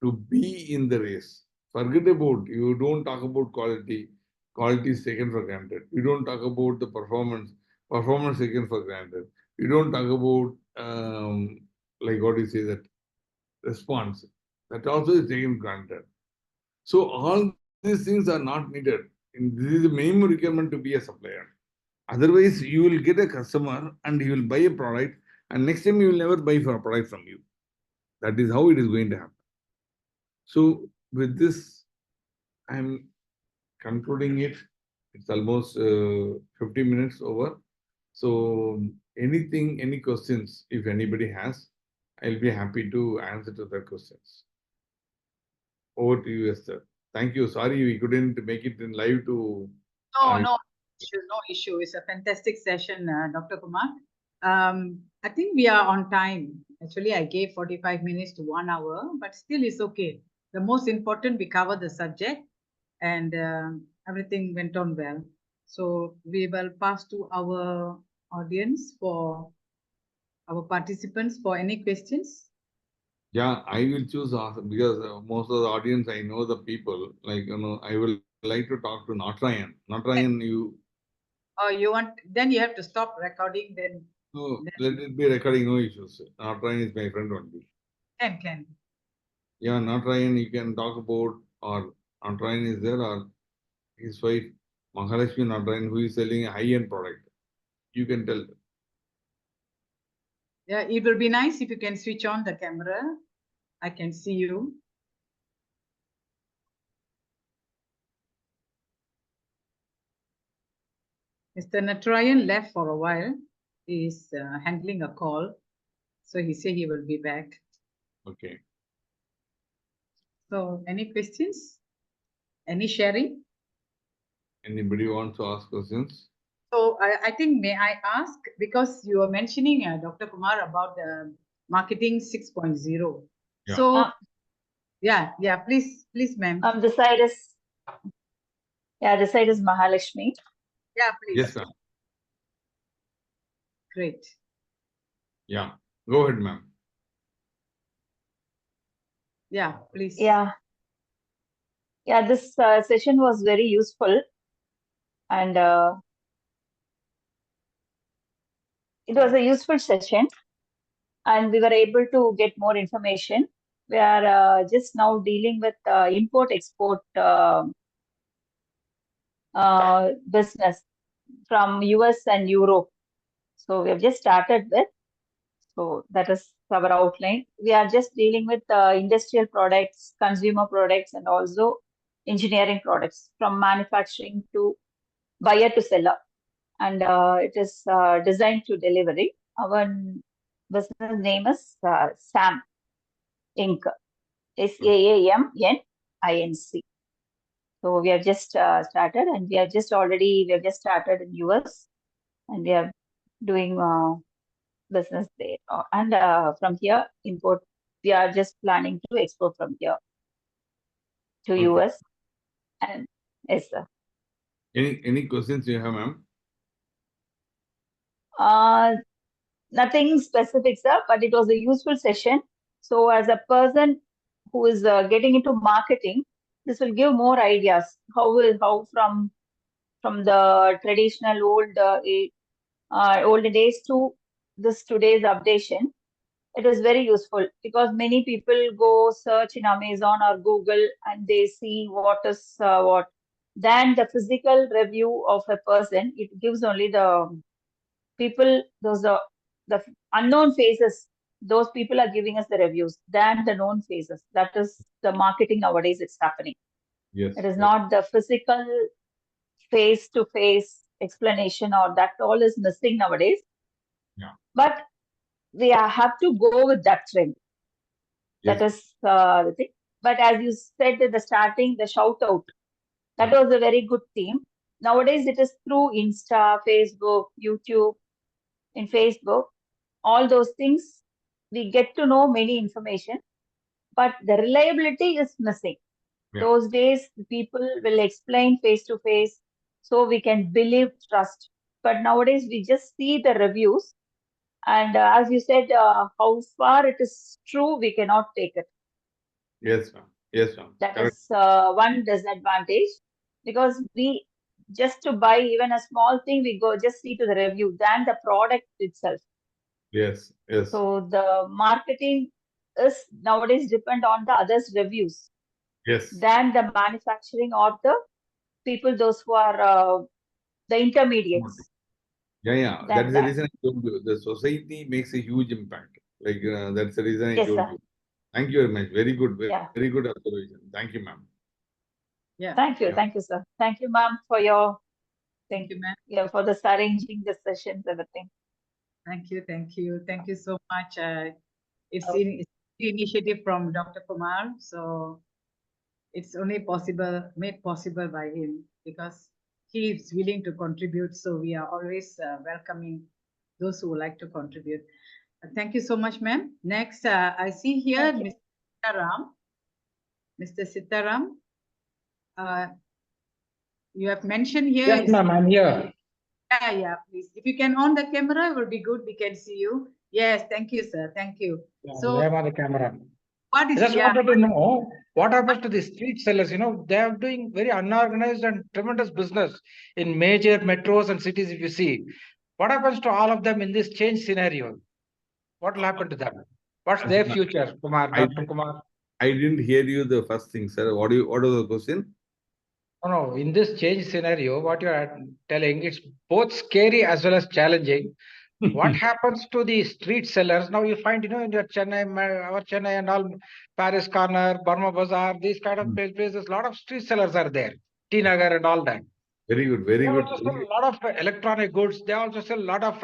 to be in the race. Forget about, you don't talk about quality. Quality is taken for granted. You don't talk about the performance. Performance taken for granted. You don't talk about like what you say, that response. That also is taken granted. So all these things are not needed. This is the minimum requirement to be a supplier. Otherwise, you will get a customer and he will buy a product, and next time he will never buy for a product from you. That is how it is going to happen. So with this, I'm concluding it. It's almost 50 minutes over. So anything, any questions, if anybody has, I'll be happy to answer to their questions. Over to you, Esther. Thank you. Sorry we couldn't make it in live to. No issue, no issue. It's a fantastic session, Dr. Kumar. I think we are on time. Actually, I gave 45 minutes to 1 hour, but still it's okay. The most important, we covered the subject, and everything went on well. So we will pass to our audience, for our participants, for any questions. Yeah, I will choose because most of the audience, I know the people. Like, I will like to talk to Natrayan. Natrayan, you. Oh, you want? Then you have to stop recording. No, let it be recording, no issues. Natrayan is my friend only. Can. Yeah, Natrayan, you can talk about, or Natrayan is there, or his wife, Mahalakshmi Natrayan, who is selling a high-end product. You can tell. Yeah, it will be nice if you can switch on the camera. I can see you. Mr. Natrayan left for a while. He's handling a call. So he said he will be back. Okay. So any questions? Any sharing? Anybody wants to ask questions? So I think, may I ask, because you were mentioning, Dr. Kumar, about the marketing 6.0. Yeah. So yeah, please, ma'am. This side is Mahalakshmi. Yeah, please. Yes, ma'am. Great. Yeah. Go ahead, ma'am. Yeah, please. Yeah, this session was very useful, and it was a useful session, and we were able to get more information. We are just now dealing with import-export business from US and Europe. So we have just started with. So that is our outline. We are just dealing with industrial products, consumer products, and also engineering products, from manufacturing to buyer to seller. And it is designed to delivery. Our business name is SAM Inc. SAAMNINC. So we have just started, and we have just started in US, and we are doing business there. And from here, import, we are just planning to export from here to Okay. US. And yes, sir. Any questions you have, ma'am? Nothing specific, sir, but it was a useful session. So as a person who is getting into marketing, this will give more ideas how from the traditional olden days to this today's updation. It is very useful because many people go search in Amazon or Google and they see what is what. Then the physical review of a person, it gives only the people, the unknown faces. Those people are giving us the reviews than the known faces. That is the marketing nowadays. It's happening. Yes. It is not the physical face-to-face explanation, or that all is missing nowadays. Yeah. But we have to go with that trend. Yes. That is the thing. But as you said at the starting, the shout out, that Yeah. was a very good theme. Nowadays, it is through Insta, Facebook, YouTube. In Facebook, all those things, we get to know many information, but the reliability is missing. Yeah. Those days, people will explain face to face, so we can believe, trust. But nowadays, we just see the reviews. And as you said, how far it is true, we cannot take it. Yes, ma'am. Yes, ma'am. That Correct. is one disadvantage, because we just to buy even a small thing, we go just see to the review than the product itself. Yes. Yes. So the marketing is nowadays depend on the others' reviews Yes. than the manufacturing or the people, those who are the intermediates. Yeah. Than That's the that. reason I told you. The society makes a huge impact. Like that's the reason I Yes, told sir. you. Thank you very much. Very good. Yeah. Very good observation. Thank you, ma'am. Yeah. Thank you. Yeah. Thank you, sir. Thank you, ma'am, for your Thank you, ma'am. yeah, for this arranging the sessions, everything. Thank you. Thank you. Thank you so much. It's Okay. an initiative from Dr. Kumar. So it's only made possible by him because he is willing to contribute. So we are always welcoming those who would like to contribute. Thank you so much, ma'am. Next, I see here Thank you. Mr. Sitaram. Mr. Sitaram, you have mentioned here. Yes, ma'am, I'm here. Yeah, please. If you can on the camera, it would be good. We can see you. Yes, thank you, sir. Thank you. Yeah, So, I'm on the camera. what I is just wanted to know what happens to the street sellers. You know, they are doing very unorganized and tremendous business in major metros and cities. If you see, what happens to all of them in this change scenario? What will happen to them? What's their future, Kumar, Dr. Kumar? I didn't hear you the first thing, sir. What was the question? No, in this change scenario, what you are telling, it's both scary as well as challenging. What happens to the street sellers? Now you find, in your our Chennai and all, Paris Corner, Burma Bazaar, these kind of places, a lot of street sellers are there, T Nagar and all that. Very good. Very They good. also sell a lot of electronic goods. They also sell a lot of,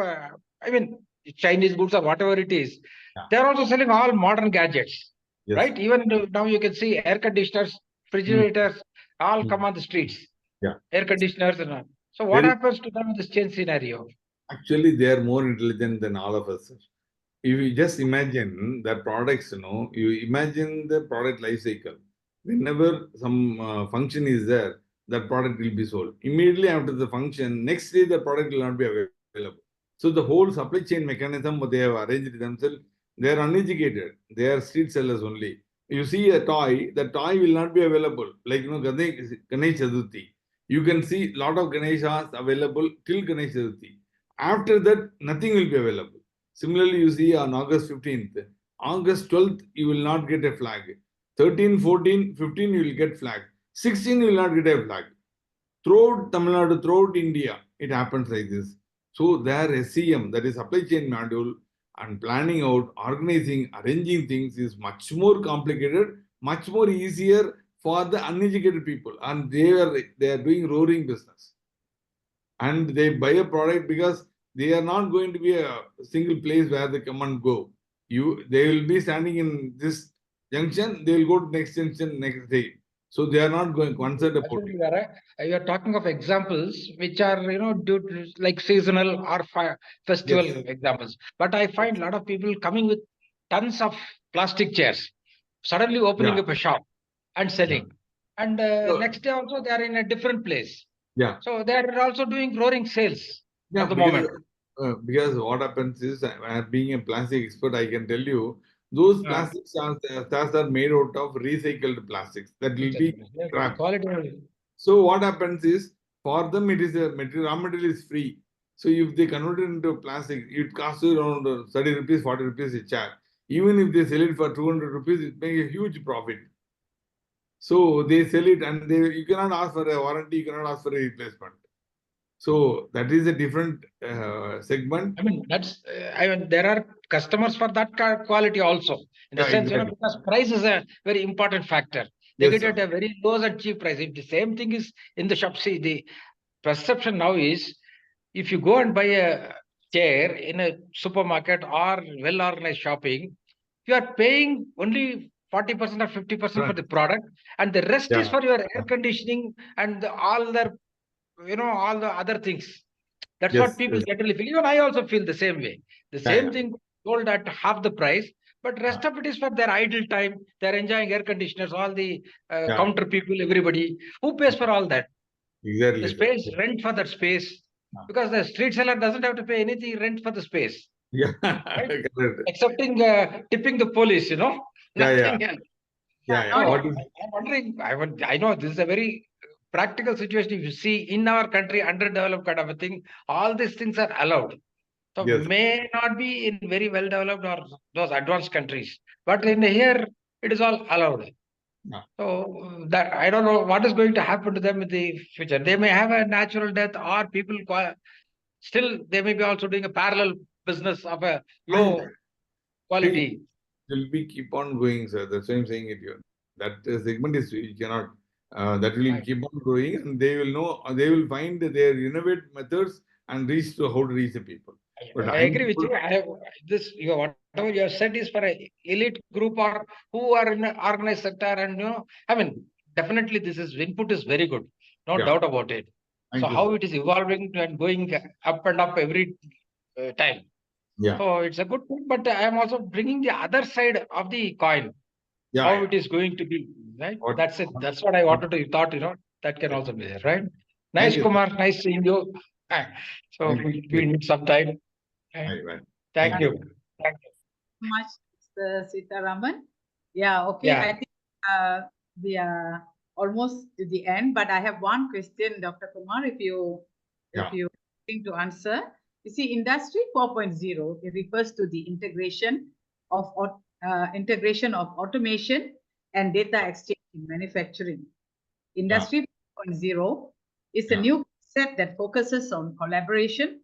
Chinese goods or whatever it is. Yeah. They're also selling all modern gadgets, Yes. right? Even now you can see air conditioners, refrigerators, all come on the streets. Yeah. Air conditioners and all. So what happens to them in this change scenario? Actually, they are more intelligent than all of us, sir. If you just imagine the products, you imagine the product life cycle. Whenever some function is there, that product will be sold. Immediately after the function, next day the product will not be available. So the whole supply chain mechanism, they have arranged themselves. They are uneducated. They are street sellers only. You see a toy, the toy will not be available. Like, Ganesh Chaturthi. You can see lot of Ganeshas available till Ganesh Chaturthi. After that, nothing will be available. Similarly, you see on August 15th, August 12th, you will not get a flag. 13, 14, 15, you will get flag. 16, you will not get a flag. Throughout Tamil Nadu, throughout India, it happens like this. So their SCM, that is supply chain module, and planning out, organizing, arranging things is much more complicated, much more easier for the uneducated people. And they are doing roaring business. And they buy a product because they are not going to be a single place where they come and go. They will be standing in this junction, they will go to next junction next day. So they are not going concerned about it. You are talking of examples which are, due to like seasonal or festival examples. But I find a lot of people coming with tons of plastic chairs, suddenly opening up a shop and selling. And So- next day also they are in a different place. Yeah. So they are also doing roaring sales Yeah, at the because, moment. because what happens is, being a plastic expert, I can tell you, those Uh, plastics are made out of recycled plastics that will be the scrapped. quality. So what happens is, for them it is a material, raw material is free. So if they convert it into plastic, it costs you around 30 rupees, 40 rupees a chair. Even if they sell it for 200 rupees, it makes a huge profit. So they sell it, and you cannot ask for a warranty, you cannot ask for a replacement. So that is a different segment. I mean, that's, I mean, there are customers for that quality also. In the Yeah, sense, exactly. because price is a very important factor. They Yes, get it sir. at a very low and cheap price. If the same thing is in the shop, see, the perception now is, if you go and buy a chair in a supermarket or well-organized shopping, you are paying only 40% or 50% for Right. the product, and the rest is Yeah. for your air conditioning and all the, all the other things. That's what Yes, people yes. generally feel. Even I also feel the same way. The Yeah, same yeah. thing sold at half the price, but rest of it is for their idle time. They're enjoying air conditioners, all the Yeah. counter people, everybody. Who pays for all that? Exactly, The sir. space, rent for that space. Yeah. Because the street seller doesn't have to pay anything rent for the space, Yeah, right? correct. Excepting tipping the police, Yeah, nothing else. Yeah, yeah. not So What is I'm wondering, I know this is a very practical situation. If you see in our country, underdeveloped kind of a thing, all these things are allowed. So yes. may not be in very well developed or those advanced countries, but in here it is all allowed. Yeah. So that I don't know what is going to happen to them in the future. They may have a natural death, or people still they may be also doing a parallel business of a And low see, quality. will be keep on going, sir. That's why I'm saying it here. That segment is, you cannot. That will Right. keep on growing, and they will know. They will find their innovate methods and reach to how to reach the people. But I I'm agree with you. I have this. Whatever you have said is for a elite group or who are in an organized sector, and I mean, definitely this is input is very good, no Yeah. doubt about it. So Thank you, how sir. it is evolving and going up and up every time. Yeah. So it's a good thing, but I am also bringing the other side of the coin, Yeah. how Yeah. it is going to be, right? What- That's it. That's what I what- wanted to thought. That can also be there, right? Thank Nice, you. Kumar. Nice seeing you. So Thank we need some time. Right? Right, right. Thank Thank you. Thank you. much, Mr. Sitaraman. Yeah, okay. Yeah. I think we are almost to the end, but I have one question, Dr. Kumar, if you think to answer. You see, Industry 4.0, it refers to the integration of automation and data exchange in manufacturing. Industry 4.0 is a Yeah. new concept that focuses on collaboration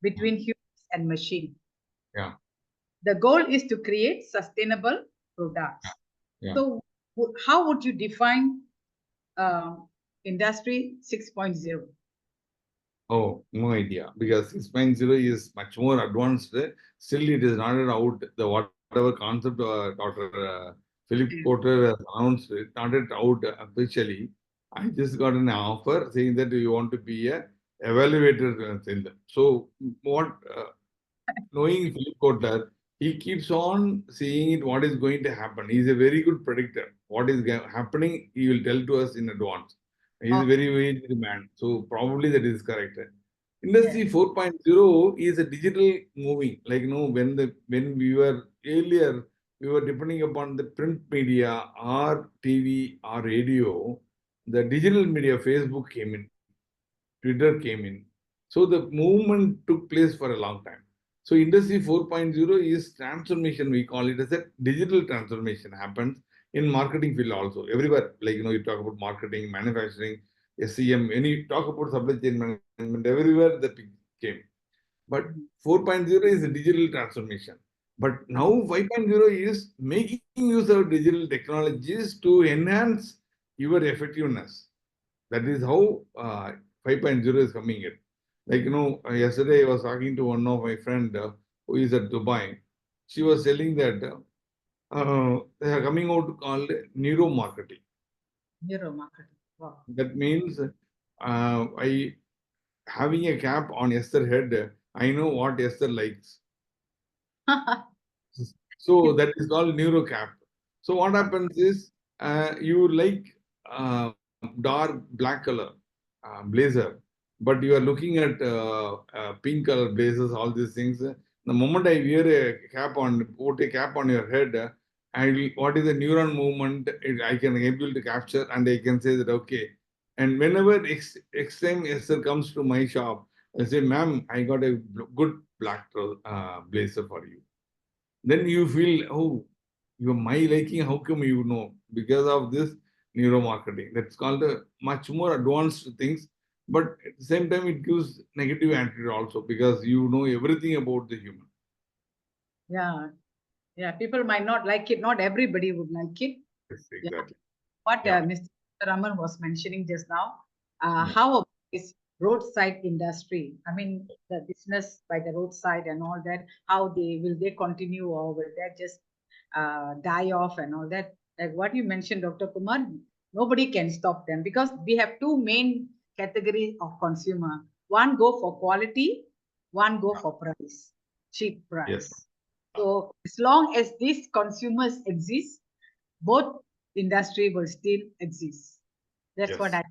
between humans and machine. Yeah. The goal is to create sustainable products. Yeah. So, how would you define Industry 6.0? Oh, no idea. Because 6.0 is much more advanced. Still, it is not out. The whatever concept Dr. Philip Porter has announced, it not yet out officially. I just got an offer saying that you want to be a evaluator in them. So, what knowing Philip Porter, he keeps on seeing it what is going to happen. He's a very good predictor. What is happening, he will tell to us in advance. He's a very, very good man. So probably that is correct. Industry 4.0 is a digital moving. Like when we were earlier, we were depending upon the print media or TV or radio. The digital media, Facebook came in, Twitter came in. So the movement took place for a long time. So Industry 4.0 is transformation. We call it as a digital transformation happens in marketing field also. Everywhere, like you talk about marketing, manufacturing, SCM, when you talk about supply chain management, everywhere the came. But 4.0 is a digital transformation. But now 5.0 is making use of digital technologies to enhance your effectiveness. That is how 5.0 is coming in. Like, yesterday I was talking to one of my friend who is at Dubai. She was telling that they are coming out called neuromarketing. Neuromarketing. Wow. That means I having a cap on Esther head, I know what Esther likes. So that is called neurocap. So what happens is you like dark black color blazer, but you are looking at pink color blazers, all these things. The moment I wear a cap on, put a cap on your head, what is the neuron movement? I can able to capture, and I can say that okay. And whenever next time Esther comes to my shop, I say, "Ma'am, I got a good black blazer for you." Then you feel, oh, you are my liking. How come you know? Because of this neuromarketing. That's called a much more advanced things. But at the same time, it gives negative attitude also because you know everything about the human. Yeah. Yeah. People might not like it. Not everybody would like it. Yes, exactly. What Yeah. Mr. Raman was mentioning just now, Yeah. how about this roadside industry? I mean, the business by the roadside and all that, how will they continue, or will they just die off and all that? Like what you mentioned, Dr. Kumar, nobody can stop them because we have two main categories of consumer. One go for quality, one go for price, cheap price. Yes. So as long as these consumers exist, both industry will still exist. That's Yes. what I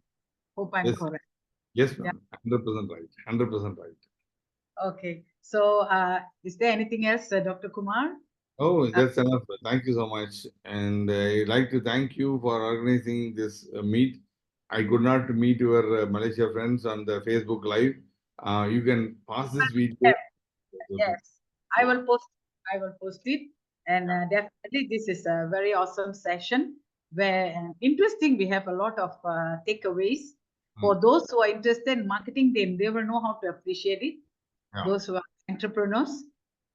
hope I'm Yes. correct. Yes, Yeah. ma'am. 100% right. 100% right. Okay. So is there anything else, Dr. Kumar? Oh, that's enough. Thank you so much. And I'd like to thank you for organizing this meet. I could not meet your Malaysia friends on the Facebook Live. You can pass this video. Yes, I will post it, and definitely this is a very awesome session where interesting. We have a lot of takeaways for those who are interested in marketing. They will know how to appreciate it. Yeah. Those who are entrepreneurs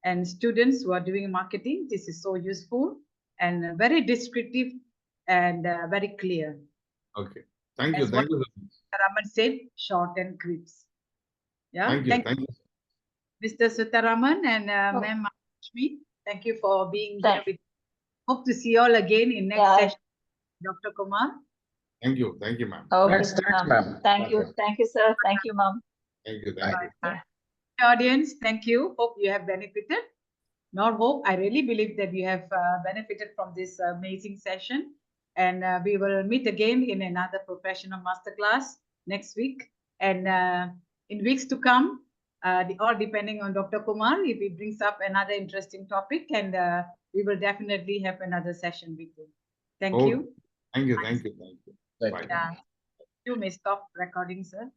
and students who are doing marketing, this is so useful and very descriptive and very clear. Okay. Thank you. As Thank what you so much. Raman said, short and crisp. Yeah. Thank you. Thank you. Mr. Sutaraman and Oh. Ma'am Mahalakshmi, thank you for being here Thank- with. Hope to see you all again in next Yeah. session. Dr. Kumar. Thank you. Thank you, ma'am. Okay, Thanks, ma'am. ma'am. Thank you. Thank you, sir. Thank you, ma'am. Thank you. Thank you. Yeah. Audience, thank you. Hope you have benefited. Not hope, I really believe that you have benefited from this amazing session. And we will meet again in another professional masterclass next week. And in weeks to come, all depending on Dr. Kumar, if he brings up another interesting topic, and we will definitely have another session with you. Thank Okay. you. Thank you. Thank you. Thank you. Thank Bye. you. Yeah. You may stop recording, sir.